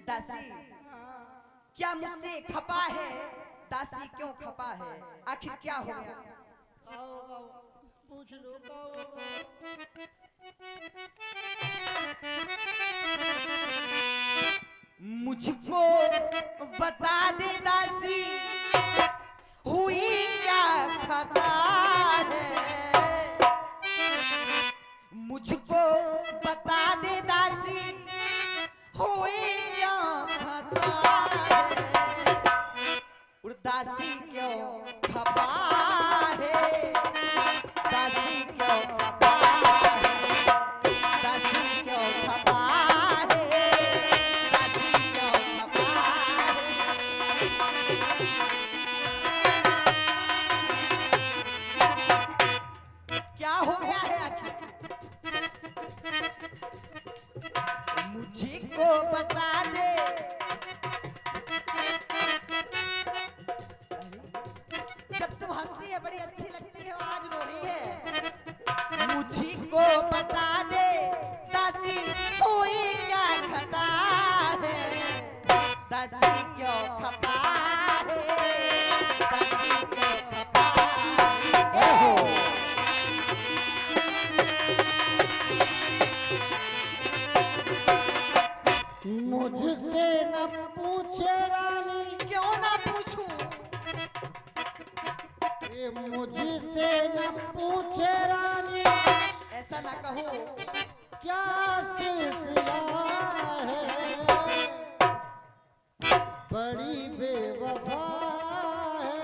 दासी क्या मुझसे खपा है? दासी क्यों खपा है? आखिर क्या हो गया? पूछ लो मुझको बता दे दासी हुई क्या खता है? मुझको बता दे दासी हुई क्या खता है? दासी क्यों खपा है? दासी क्यों खपा है? दासी क्यों खपा है? दासी क्यों खपा है? क्या हो गया है आखिर? मुझको बता दे। जब तुम हंसती है बड़ी अच्छी लगती है, आज रो रही है। मुझको बता दे दासी हुई क्या खता है? दासी क्यों खपा है? दासी क्यों खपा है? मुझसे न पूछे रानी। क्यों ना पूछूं? ये मुझसे न पूछे रानी, ऐसा ना कहो। क्या सिलसिला है? बड़ी बेवफा है,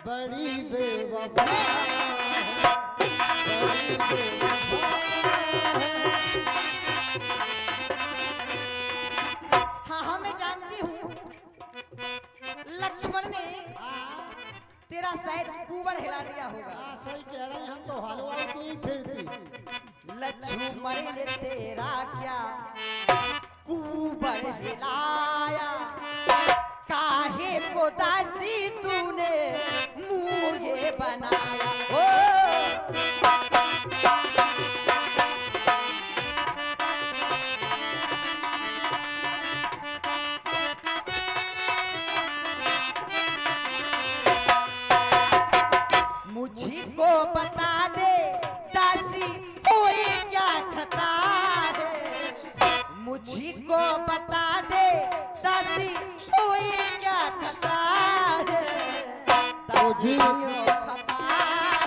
बड़ी बेवफा है, बड़ी बेवफा है। हाँ हाँ मैं जानती हूँ। लक्ष्मण ने तेरा शायद कुबड़ हिला दिया होगा। हाँ सही कह रहे हैं, हम तो हलवाती ही फिरती। लक्ष्मण ने तेरा क्या कुबड़ हिलाया? काहे को दासी तूने मुँह ये बनाया? ओ मुझको बता दे दासी हुई क्या खता है? मुझको बता दे दासी हुई क्या खता है? दासी क्यों खपा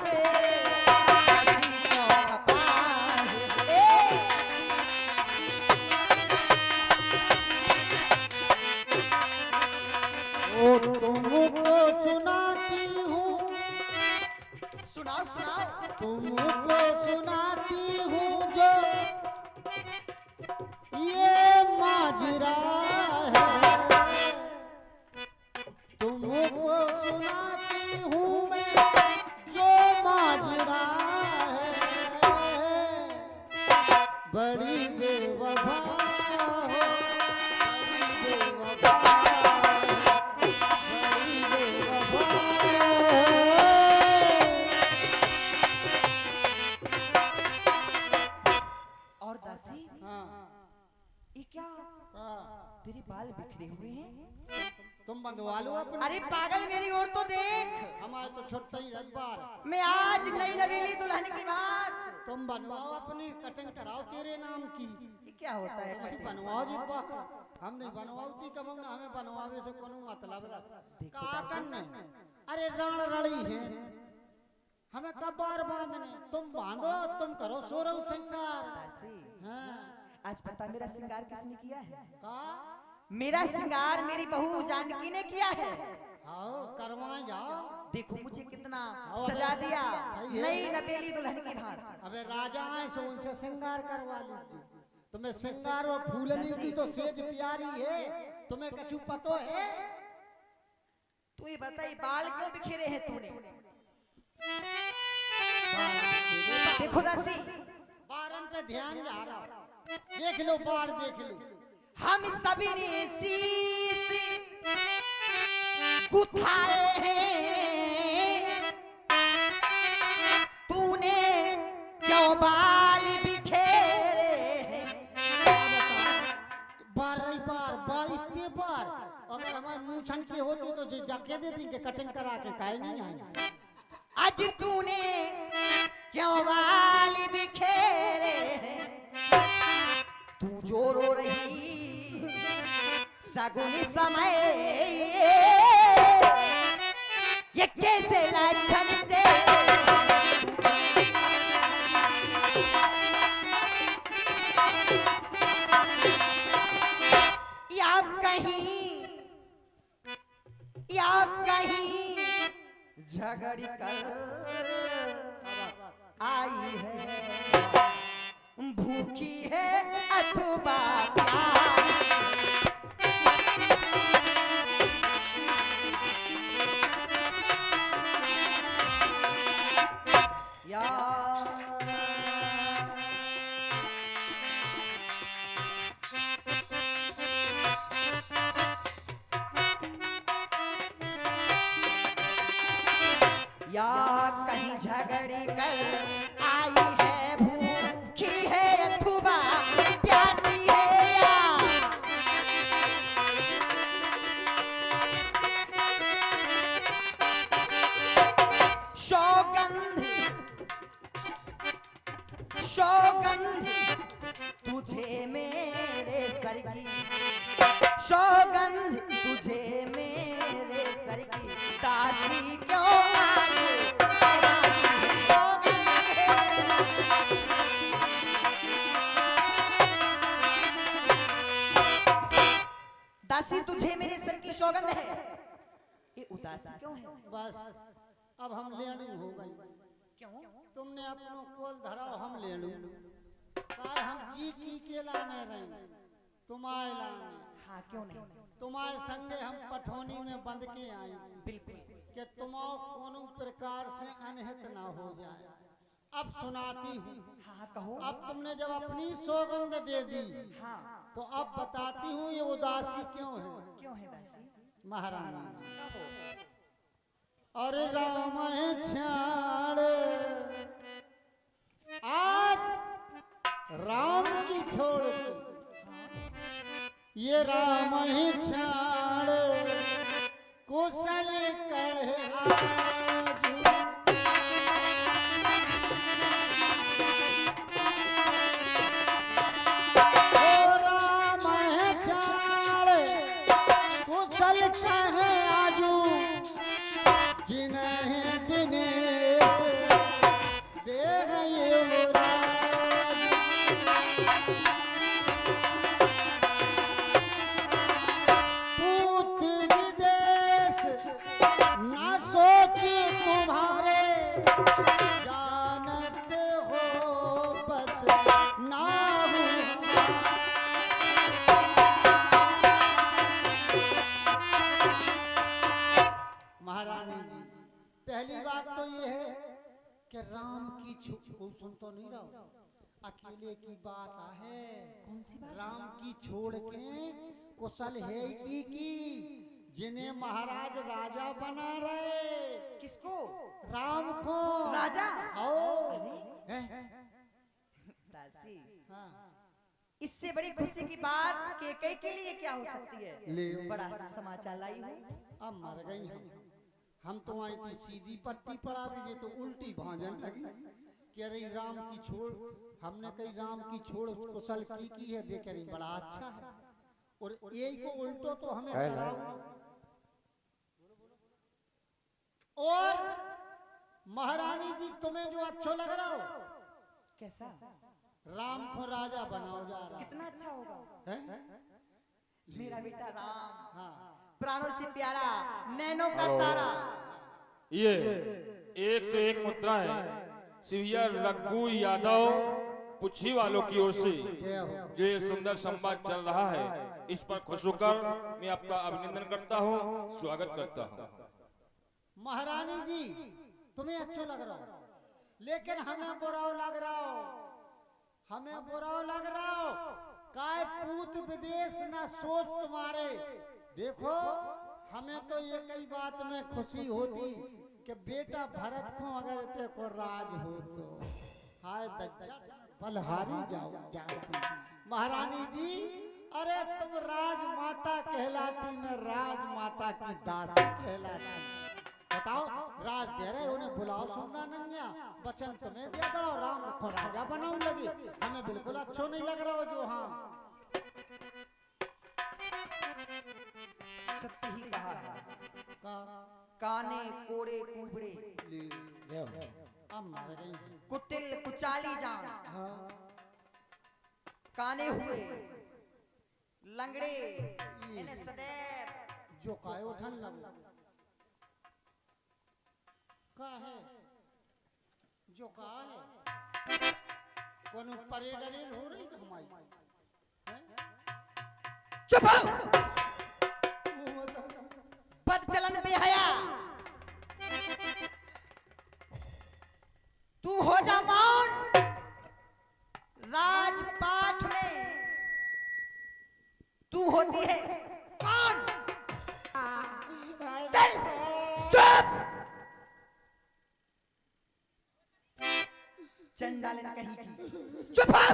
है? दासी क्यों खपा है? ओ तुमको सुनाती हूँ, सुनाओ सुनाओ। तुमको सुनाती हूँ जो ये माजरा है। तुमको सुनाती हूँ मैं जो माजरा है। बड़ी बेवफा हो, बड़ी बेवफा है, बड़ी बेवफा है। और दासी हाँ ये क्या हाँ, तेरे बाल बिखरे हुए हैं? तुम बंधवा लो अपने। अरे पागल मेरी ओर तो देख। हमारे तो छोटा ही रजबार। मैं आज नई नवेली दुल्हन की बात। तुम बनवाओ अपनी, कटिंग कराओ तेरे नाम की। ये क्या होता है? तुम कटिंग? बनवाओ जी बाहर। हम नहीं बनवाती कब ना, हमें बनवावे से कोनो मतलब रख का करने। अरे रण रड़ी है, हमें कब बार बांधने? तुम बांधो, तुम करो सोरव सिंगार। दासी हाँ आज पता मेरा श्रृंगार किसने किया है? का मेरा श्रृंगार मेरी बहू जानकी ने किया है। आओ करवाए जाओ। देखो मुझे कितना सजा दिया नई नवेली दुल्हन की भांति। अबे राजा आए सो उनसे श्रृंगार करवा लीजिए। तुम्हें श्रृंगार और फूलनी की तो सेज प्यारी है, तुम्हें कछु पतो है? तू ये बता ये बाल क्यों बिखेरे हैं तूने? देखो दासी बारन पे ध्यान जा रहा, देख लो बार देख लो। हम सभी ने शीश गुथाए हैं, तूने क्यों बाल बिखेरे हैं? बार बार इतने बार अगर हमारे मुंह छन के होती तो जे जाके देती के कटिंग करा के काहे नहीं आई। आज तूने क्यों वाली बिखेरे हैं, तू जो रो रही सगुनी समय, ये कैसे लक्षण दे या कहीं झगड़ी कर आई है, भूखी है अथवा प्यास, या या कहीं झगड़ी कर आई है, भूखी है अथवा प्यासी है, या सौगंध सौगंध तुझे मेरे सर की, सौगंध तुझे मेरे सर की, दासी क्यों आगे दासी सौगंध है। दासी तुझे मेरे सर की सौगंध है, ये उदासी क्यों है? बस अब हम लेणू हो गई। क्यों? तुमने अपनो कोल धरा हम लेणू काय हम जी की के लाने रही तुम्हारे लाने। हाँ क्यों नहीं, तुम्हारे संगे हम पठौनी में बंद के आई बिल्कुल कि तुम्हारा कोनो प्रकार से अनहित ना हो जाए। अब सुनाती हूँ। हाँ कहो। अब तुमने जब अपनी सौगंध दे दी हाँ तो अब बताती हूँ ये उदासी क्यों है। क्यों है दासी? महारानी कहो। अरे राम है छाड़ आज राम की छोड़ के ये राम ही छाड़ कुशल कह आज ओ राम है छाड़ कुशल कह आजू जिन्हें दिनेश देह युवराज पूत विदेश न सोच तुम्हारे जानत हो बस ना महारानी जी पहली बात तो ये है कि राम की को सुन तो नहीं रहो अकेले की बात है। कौन सी बात? राम की छोड़ के कुशल है की जिन्हें महाराज राजा बना रहे। किसको? राम को राजा? ओ अरे हैं? दासी हाँ इससे बड़ी खुशी की बात केकई के लिए क्या हो सकती है? ले बड़ा समाचार लाई हूँ। अब मर गई हम तो आई थी सीधी पट्टी पड़ा भी ये तो उल्टी भांजन लगी कि अरे राम की छोड़ हमने कही राम की छोड़ कुशल की है बेकरी बड़ा अच्छा है और यही को उल्टो तो हमें कराओ। और महारानी जी तुम्हें जो अच्छा लग रहा हो कैसा? राम को राजा बनाओ जा रहा कितना अच्छा होगा है? मेरा बेटा राम, हाँ प्राणों से प्यारा, नैनों का तारा। ये एक से एक मुद्रा है सिवियर रघु यादव पुछी वालों की ओर से जय हो। जो ये सुंदर संवाद चल रहा है इस पर खुश होकर मैं आपका अभिनंदन करता हूँ, स्वागत करता हूँ। महारानी जी तुम्हें अच्छा लग रहा हो लेकिन हमें बुरा लग रहा हो, हमें बुरा लग रहा हो। काय पूत विदेश ना सोच तुम्हारे। देखो हमें तो ये कई बात में खुशी होती कि बेटा भरत को अगर ते को राज हो तो हाय दज्जा पलहारी जाओ जाती। महारानी जी अरे तुम राजमाता कहलाती, मैं राजमाता की दासी कहलाती। बताओ, राज दे रहे उन्हें बुलाओ सुनना नन्या, वचन तुम्हें दे दो, राम को राजा बनाऊं लगी। हमें बिल्कुल अच्छा नहीं लग रहा हो जो। हाँ सत्य ही कहा है। का काने कोड़े कुबड़े, अब मर गई। कुटिल कुचाली जान, हाँ काने हुए लंगड़े, इन्हें सदैव जो काय उठन लगो का है, जो का है कोनो परेड हो रही तो हमारी हैं? चुप हो! बदचलन बेहया, तू हो जा मौन। राजपाठ में तू होती है कौन? चल चुप! चंडालन कहीं की, चुप हो!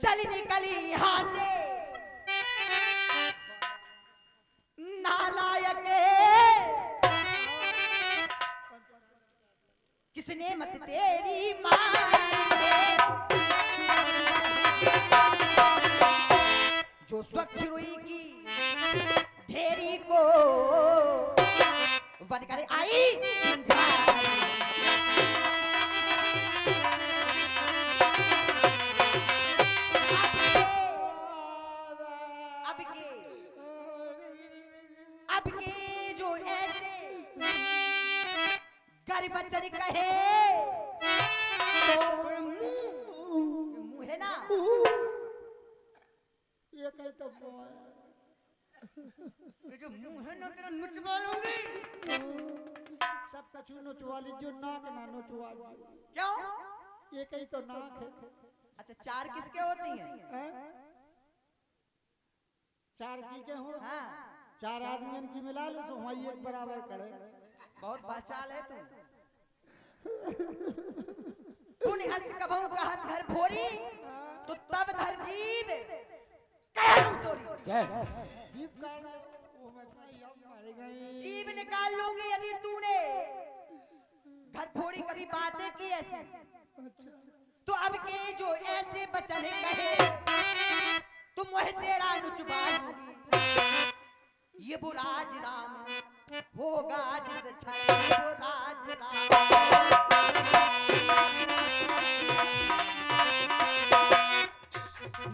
चली निकली यहाँ से नालायक, किसने मत तेरी मारी, जो स्वच्छ रुई की ढेरी को वन करे आई चिंगारी। अब के जो ऐसे गरीब बच्चन कहे तो मुंह है ना, ये कहीं तो ये जो मुंह है ना तेरा नुचवा लूंगी। सब कछु नोचवा लीजिए, नाक ना नोचवा लीजिए। क्यों? ये कहीं तो नाक है। अच्छा, चार किसके होती हैं? हैं? चार की के हो? हाँ, चार आदमी की मिला लो तो हमारी एक बराबर करे। बहुत बाचाल है तू। तूने हंस कभू का हंस घर फोरी, तो तब धर जीव कहूं तोरी। जीभ काट लो, वो मैं भाई अब मर गई। जीव निकाल लूंगी यदि तूने घर फोड़ी कभी बातें की ऐसी। अच्छा, तो अब के जो ऐसे बचन कहे तुम वह तेरा नुचबा लूंगी। ये वो राज राम होगा जिस क्षण, ये वो राज राम।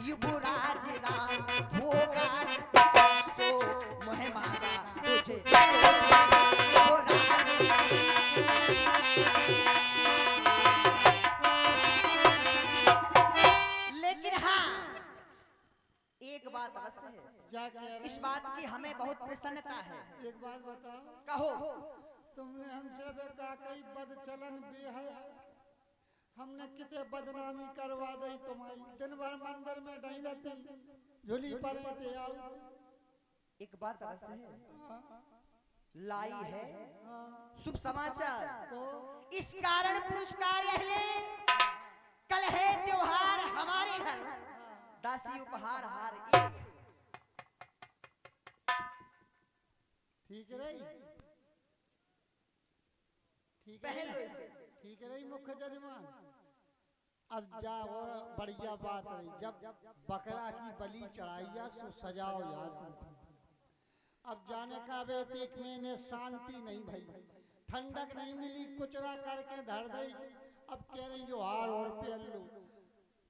ये वो राज राम होगा जिस क्षण, तो मोह मांगा तुझे, ये वो राज लेकिन हाँ, एक बात अवश्य है, क्या कह रहे? इस बात की हमें बहुत प्रसन्नता है। एक बात बताओ, कहो। तुमने हमसे बेका कई बदचलन भी है, हमने कितने बदनामी करवा दी तुम्हारी। दिन भर मंदिर में नहीं रहती, झोली पर थे आओ। एक बात अवश्य है, लाई है शुभ समाचार। तो इस कारण पुरस्कार अहले, कल है त्योहार हमारे घर, दासी उपहार हार ये। ठीक रही, ठीक पहन लो रही, इसे। ठीक रही मुख्य जजमान। अब जा वो बढ़िया बात रही, जब बकरा की बलि चढ़ाई जा सो सजाओ जा तुम। अब जाने का बेतिक में ने शांति नहीं भई, ठंडक नहीं मिली, कुचरा करके धर दई। अब कह रही जो हार और पहन लो।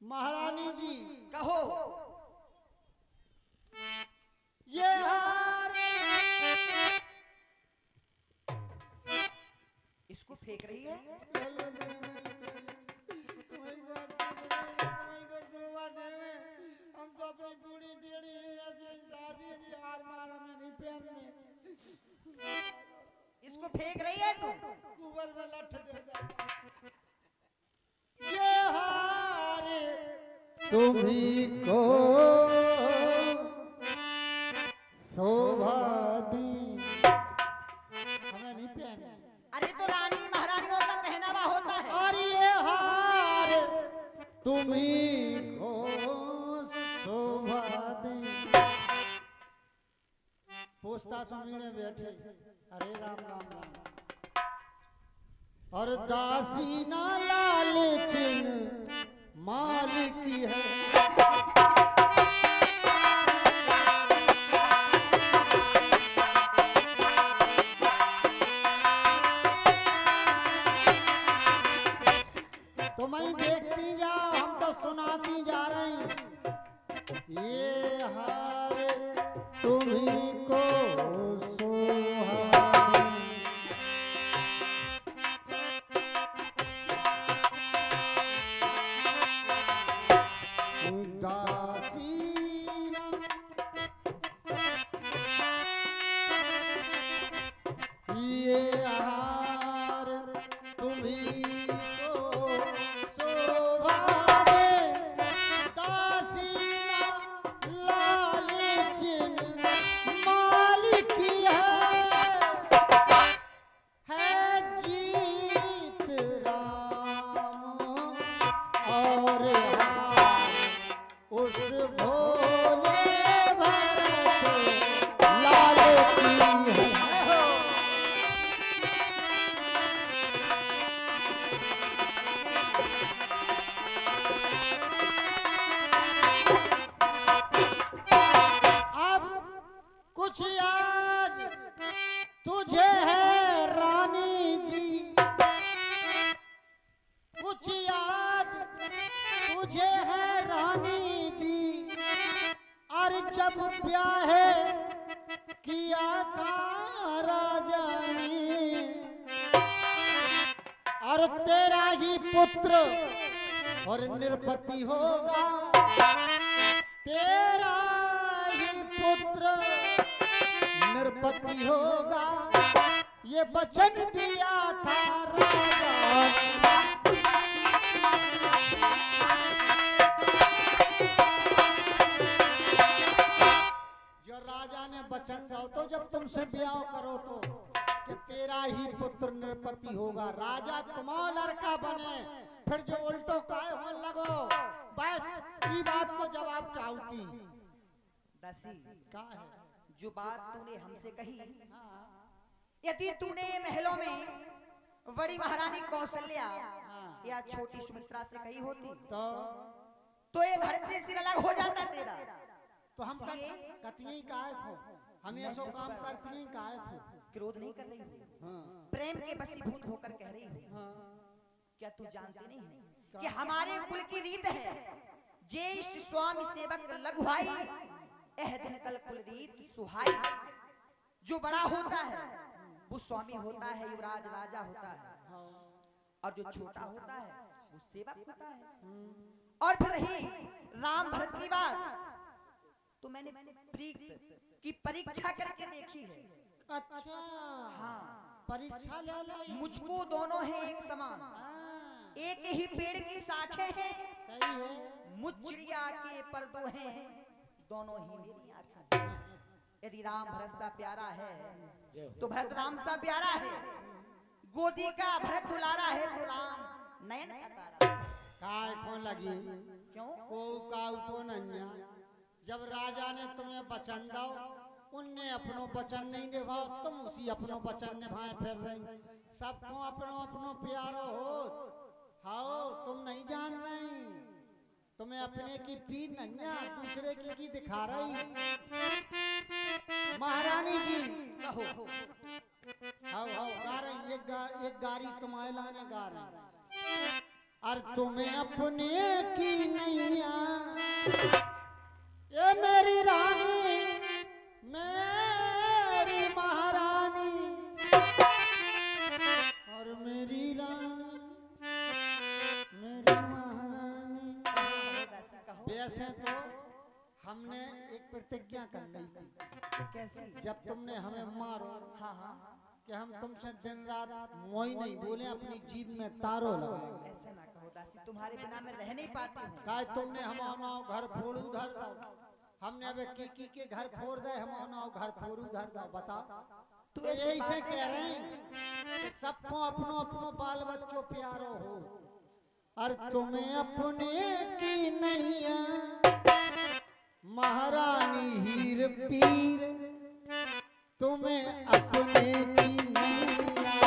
महारानी जी कहो। ये हार इसको फेंक रही है। हम तो अपनी बूढ़ी डेढ़ी शादी जी हार मार हमें नहीं पहनने। इसको फेंक रही है तू। कुबर में लठ दे दे। ये हार तुम्ही को शोभा दी। पहननी। अरे तो रानी महारानियों का पहनावा होता है। और ये हार तुम्ही को शोभा दे। पोस्ता सुनने बैठे, अरे राम राम राम। और दासी ना लालचिन माल की है। तो मैं देखती जाओ, हम तो सुनाती जा रहे हैं। ये हार तुम्ही को सोहागे। दासीना ये हार तुम्ही को शोभा दे। दासीना लालचिन माल की है जीत राम और हार उस भोले भरत लाल की है। अब कुछ याद तुझे है रानी जी, कुछ याद तुझे है रानी जी। और जब ब्याह किया था राजा ने, और तेरा ही पुत्र और निरपति होगा। तेरा ही पुत्र निरपति होगा, ये वचन दिया था राजा। जो राजा ने वचन दो तो जब तुमसे ब्याह करो तो कि तेरा ही पुत्र निरपति होगा, राजा तुम्हारा लड़का बने, फिर जो उल्टो काय हो लगो। बस ये बात को जवाब चाहती। दासी, का है? जो बात तूने हमसे कही, हाँ, यदि तूने महलों में बड़ी महारानी कौशल्या हाँ। या छोटी सुमित्रा से कही होती तो ये धड़ से सिर अलग हो जाता तेरा। तो हम इसलिए कतई काय खो, हम ऐसो काम करती हैं काय खो। क्रोध नहीं कर रही हूँ, हाँ, प्रेम के बसीभूत होकर कह रही हूँ। हाँ, क्या तू जानती नहीं है कि हमारे कुल की रीत है, ज्येष्ठ स्वामी सेवक लघु भाई, एह दिन कल कुल रीत सुहाई। जो बड़ा होता है वो स्वामी होता है, युवराज राजा होता है, और जो छोटा होता है वो सेवक होता है। और फिर रही राम भरत की बात, तो मैंने प्रीत की परीक्षा करके देखी है। अच्छा, हाँ, परीक्षा ले ली। मुझको दोनों हैं एक समान, हाँ, एक ही पेड़ की शाखें हैं, सही है। मुझ चिड़िया के पर दो हैं, दोनों ही मेरी आंखें। यदि राम भरत सा प्यारा है तो भरत राम सा प्यारा है, गोदी का भरत दुलारा है तो राम नयन का तारा। काय कौन लगी? क्यों? को काउ को नन्या। जब राजा ने तुम्हें वचन दो, उनने अपनो वचन नहीं निभाओ, तुम उसी अपनो वचन निभाए फिर रही। सबको अपनो अपनो प्यारो हो। हाओ, तुम नहीं जान रही, तुम्हें अपने की पी नन्या, दूसरे की दिखा रही। महारानी जी कहो। हाओ हाओ गा रही, एक गारी तुम्हारे लाने गा रही। और तुम्हें अपने की नैया, ये मेरी रानी, मेरी महारानी, और मेरी रानी, मेरी महारानी। वैसे तो हमने एक प्रतिज्ञा कर ली थी, कैसी? जब तुमने हमें मारो, हाँ हाँ, कि हम तुमसे दिन रात मोई नहीं बोले, अपनी जीभ में तारो लगाए। ऐसे ना कहो दासी, तुम्हारे बिना मैं रह नहीं पाती हूँ। काय तुमने हमारा घर फोड़ उधर दो, हमने अब की के घर फोड़ दे, हमारा घर फोड़ उधर दो। बताओ, तू तो ऐसी यही से बातें कह कर रहे रही हैं कि सबको अपनो अपनो बाल बच्चों प्यारो हो। और तुम्हें अपने की नैया महारानी हीर पीर, तुम्हें अपने की नैया।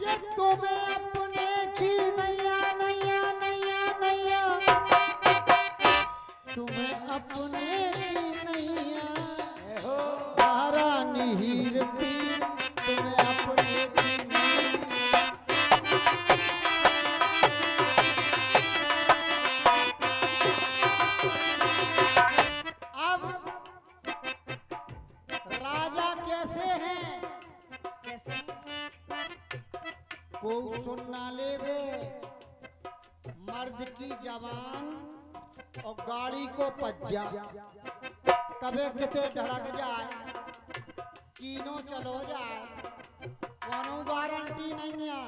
ये तुम्हें अपने की नैया नैया नैया नैया, तुम्हें अपने की नैया महारानी हीर पीर, तुम्हें अपने की नैया। अब राजा कैसे हैं कैसे? को सुनना लेवे, मर्द की जवान और गाड़ी को पज्जा, कभी किते धड़क जाए, कीनो चलो जाए, कोनो गारंटी नहीं है।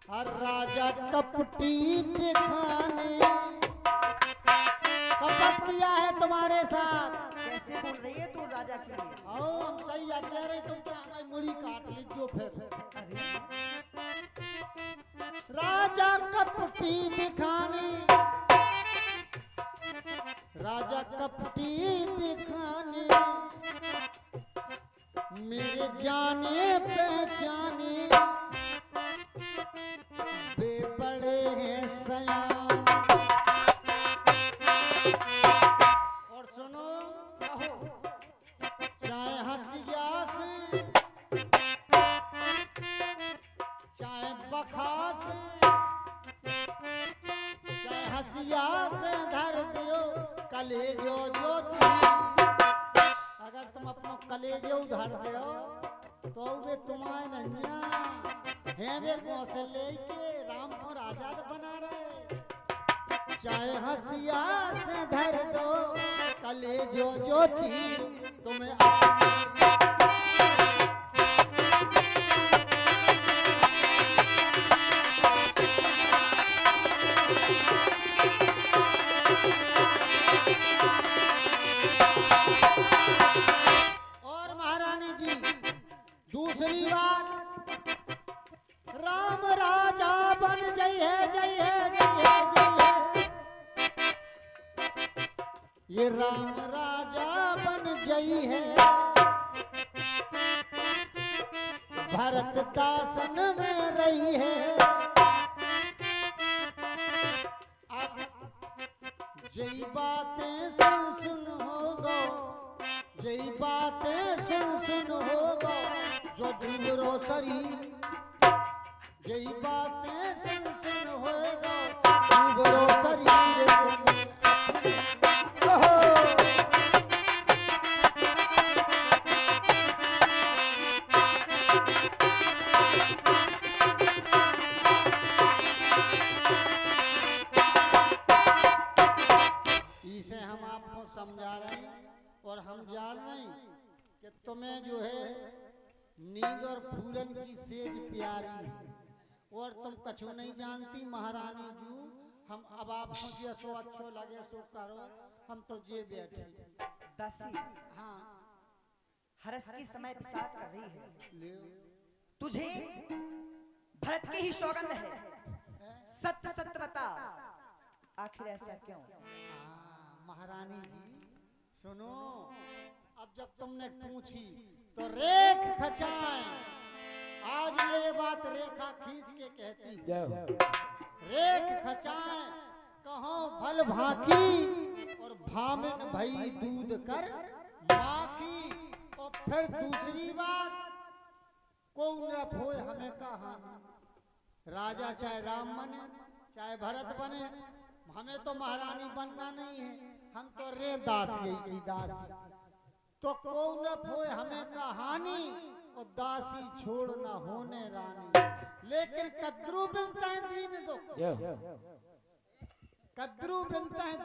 हर राजा कपटी दिखाने, कपट किया है तुम्हारे साथ। कैसे बोल रही है तू राजा के लिए? हम सही है, कह रही तुम तो हमारी मुड़ी काट लीजिए फिर। अरे राजा कपटी दिखाने, राजा कपटी दिखाने, मेरे जाने पहचाने बे बड़े हैं सयान। और सुनो, कहो। चाहे हंसिया से चाहे बखास, चाहे हंसिया से धर दियो कलेजो जो चीज। अगर तुम अपनो कलेजो धर दियो तो वे तुम्हारे नैया हैं, वे कौशल्य के राम को राजा बना रहे। चाहे हंसिया से धर दो कलेजो जो चीज, तुम्हें अपने दूसरी बात, राम राजा बन जय है जय है जय है जय है। ये राम राजा बन जय है, भरत दासन में रही है। अब जय बातें सुन सुन होगा, जय बातें सुन सुन होगा जो दूबरो शरीर, जय बातें सुन सुन होगा दूबरो शरीर। इसे हम आपको समझा रहे हैं और हम जान रहे हैं कि तुम्हें जो है नींद और फूलन की सेज प्यारी है, और तुम कछु नहीं जानती महारानी जू। हम अब आपको जो सो अच्छो लगे सो करो, हम तो जे बैठे। दासी हाँ हरस की समय पिसाद कर रही है। ले तुझे भरत की ही सौगंध है, सत्य सत्य बता, आखिर ऐसा क्यों? महारानी जी सुनो, अब जब तुमने पूछी तो रेख खचाएं। आज मैं ये बात रेखा खींच के कहती हूँ, रेख खचाएं कहो भल भाकी, और भामिन भई दूध कर माखी। और फिर दूसरी बात, को नरफ होए हमें कहानी, राजा चाहे राम बने चाहे भरत बने, हमें तो महारानी बनना नहीं है, हम तो रे दास गई थी दासी। तो कौन होए हमें कहानी, और दासी छोड़ न होने रानी। लेकिन कद्रू बिनता है दीन दो, कद्रू बिनता है